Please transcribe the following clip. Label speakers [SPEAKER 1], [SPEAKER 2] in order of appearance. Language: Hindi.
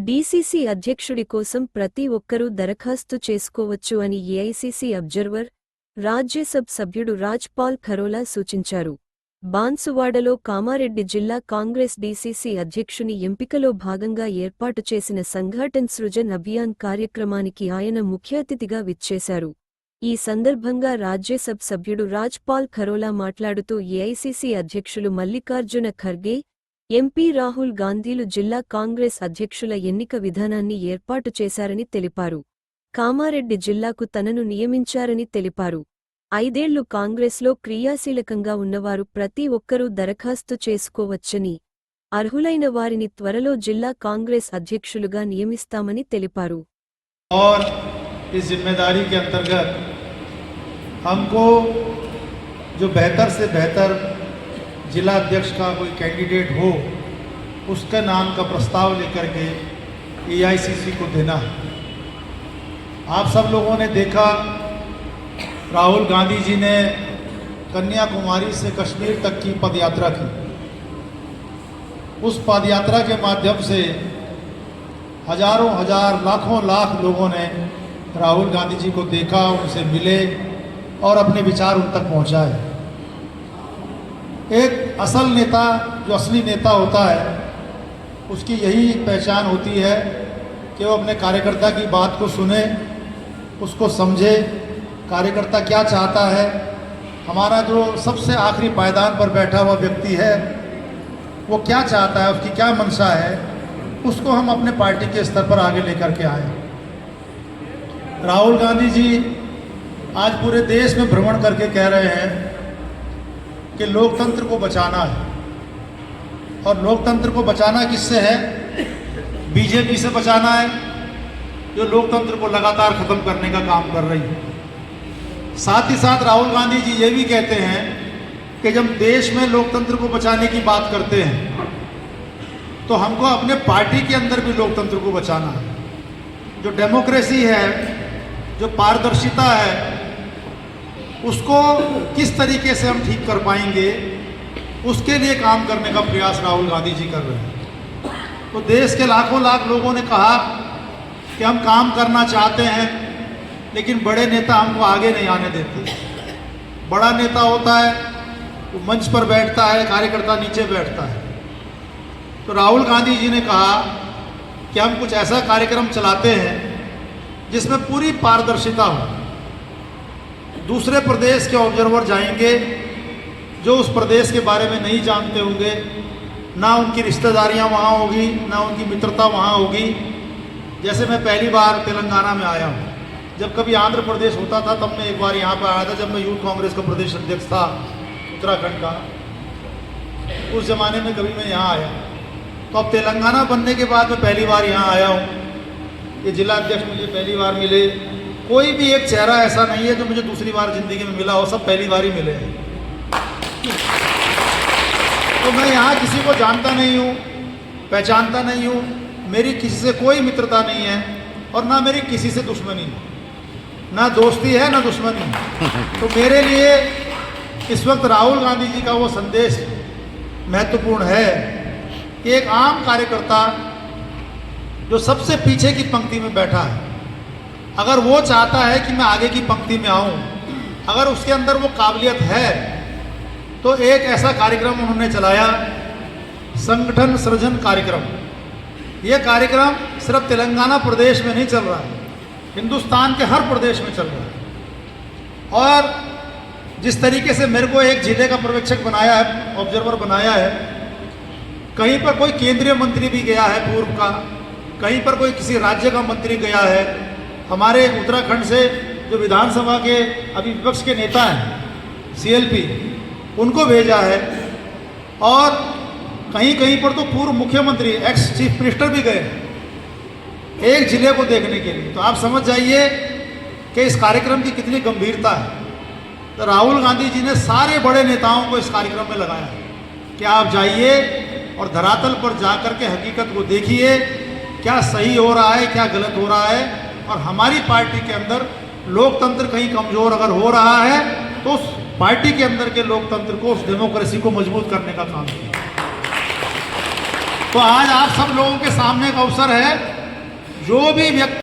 [SPEAKER 1] డీసీసీ అధ్యక్షుడి కోసం ప్రతి ఒక్కరూ దరఖాస్తు చేసుకోవచ్చు అని ఏఐసీసీ అబ్జర్వర్, రాజ్యసభ సభ్యుడు రాజ్ పాల్ ఖరోలా సూచించారు. బాన్సువాడలో కామారెడ్డి జిల్లా కాంగ్రెస్ డీసీసీ అధ్యక్షుని ఎంపికలో భాగంగా ఏర్పాటు చేసిన సంఘటన్ సృజన్ అభియాన్ కార్యక్రమానికి ఆయన ముఖ్య అతిథిగా విచ్చేశారు. ఈ సందర్భంగా రాజ్యసభ సభ్యుడు రాజ్ పాల్ ఖరోలా మాట్లాడుతూ ఏఐసీసీ అధ్యక్షులు మల్లికార్జున ఖర్గే, ఎంపీ రాహుల్ గాంధీలు జిల్లా కాంగ్రెస్ అధ్యక్షుల ఎన్నిక విధానాన్ని ఏర్పాటు చేశారని తెలిపారు. కామారెడ్డి జిల్లాకు తనను నియమించారని తెలిపారు. 5 ఏళ్లు కాంగ్రెస్లో క్రియాశీలకంగా ఉన్నవారు ప్రతి ఒక్కరూ దరఖాస్తు చేసుకోవచ్చని, అర్హులైన వారిని త్వరలో జిల్లా కాంగ్రెస్ అధ్యక్షులుగా నియమిస్తామని తెలిపారు.
[SPEAKER 2] और इस जिम्मेदारी के अंतर्गत हमको जो बेहतर से बेहतर जिला अध्यक्ष का कोई कैंडिडेट हो, उसके नाम का प्रस्ताव लेकर के एआईसीसी को देना है। आप सब लोगों ने देखा, राहुल गांधी जी ने कन्याकुमारी से कश्मीर तक की पदयात्रा की। उस पदयात्रा के माध्यम से हजारों हजार लाखों लाख लोगों ने राहुल गांधी जी को देखा, उनसे मिले और अपने विचार उन तक पहुंचाए। एक असल नेता, जो असली नेता होता है, उसकी यही पहचान होती है कि वो अपने कार्यकर्ता की बात को सुने, उसको समझे, कार्यकर्ता क्या चाहता है। हमारा जो सबसे आखिरी पायदान पर बैठा हुआ व्यक्ति है, वो क्या चाहता है, उसकी क्या मंशा है, उसको हम अपने पार्टी के स्तर पर आगे लेकर के आए। राहुल गांधी जी आज पूरे देश में भ्रमण करके कह रहे हैं कि लोकतंत्र को बचाना है। और लोकतंत्र को बचाना किससे है? बीजेपी से बचाना है, जो लोकतंत्र को लगातार खत्म करने का काम कर रही है। साथ ही साथ राहुल गांधी जी ये भी कहते हैं कि जब देश में लोकतंत्र को बचाने की बात करते हैं तो हमको अपने पार्टी के अंदर भी लोकतंत्र को बचाना है। जो डेमोक्रेसी है, जो पारदर्शिता है, उसको किस तरीके से हम ठीक कर पाएंगे, उसके लिए काम करने का प्रयास राहुल गांधी जी कर रहे हैं। तो देश के लाखों लाख लोगों ने कहा कि हम काम करना चाहते हैं, लेकिन बड़े नेता हमको आगे नहीं आने देते। बड़ा नेता होता है, वो मंच पर बैठता है, कार्यकर्ता नीचे बैठता है। तो राहुल गांधी जी ने कहा कि हम कुछ ऐसा कार्यक्रम चलाते हैं जिसमें पूरी पारदर्शिता हो। दूसरे प्रदेश के ऑब्जर्वर जाएंगे जो उस प्रदेश के बारे में नहीं जानते होंगे, ना उनकी रिश्तेदारियां वहाँ होगी, ना उनकी मित्रता वहाँ होगी। जैसे मैं पहली बार तेलंगाना में आया हूँ, जब कभी आंध्र प्रदेश होता था तब मैं एक बार यहाँ पर आया था, जब मैं यूथ कांग्रेस का प्रदेश अध्यक्ष था उत्तराखंड का। उस ज़माने में कभी मैं यहाँ आया, तो अब तेलंगाना बनने के बाद मैं पहली बार यहाँ आया हूँ। ये जिला अध्यक्ष मुझे पहली बार मिले। कोई भी एक चेहरा ऐसा नहीं है जो मुझे दूसरी बार ज़िंदगी में मिला हो, सब पहली बार ही मिले हैं। तो मैं यहाँ किसी को जानता नहीं हूँ, पहचानता नहीं हूँ, मेरी किसी से कोई मित्रता नहीं है और ना मेरी किसी से दुश्मनी है, ना दोस्ती है ना दुश्मनी है। तो मेरे लिए इस वक्त राहुल गांधी जी का वो संदेश महत्वपूर्ण है कि एक आम कार्यकर्ता जो सबसे पीछे की पंक्ति में बैठा है, अगर वो चाहता है कि मैं आगे की पंक्ति में आऊँ, अगर उसके अंदर वो काबिलियत है, तो एक ऐसा कार्यक्रम उन्होंने चलाया, संगठन सृजन कार्यक्रम। ये कार्यक्रम सिर्फ तेलंगाना प्रदेश में नहीं चल रहा है, हिंदुस्तान के हर प्रदेश में चल रहा है। और जिस तरीके से मेरे को एक जिले का पर्यवेक्षक बनाया है, ऑब्जर्वर बनाया है, कहीं पर कोई केंद्रीय मंत्री भी गया है पूर्व का, कहीं पर कोई किसी राज्य का मंत्री गया है, हमारे उत्तराखंड से जो विधानसभा के अभी विपक्ष के नेता हैं सीएलपी, उनको भेजा है। और कहीं कहीं पर तो पूर्व मुख्यमंत्री, एक्स चीफ मिनिस्टर भी गए एक जिले को देखने के लिए। तो आप समझ जाइए कि इस कार्यक्रम की कितनी गंभीरता है। तो राहुल गांधी जी ने सारे बड़े नेताओं को इस कार्यक्रम में लगाया है कि आप जाइए और धरातल पर जाकर के हकीकत को देखिए, क्या सही हो रहा है, क्या गलत हो रहा है। और हमारी पार्टी के अंदर लोकतंत्र कहीं कमज़ोर अगर हो रहा है तो उस पार्टी के अंदर के लोकतंत्र को, उस डेमोक्रेसी को मजबूत करने का काम किया। तो आज आप सब लोगों के सामने एक अवसर है जो भी व्यक्ति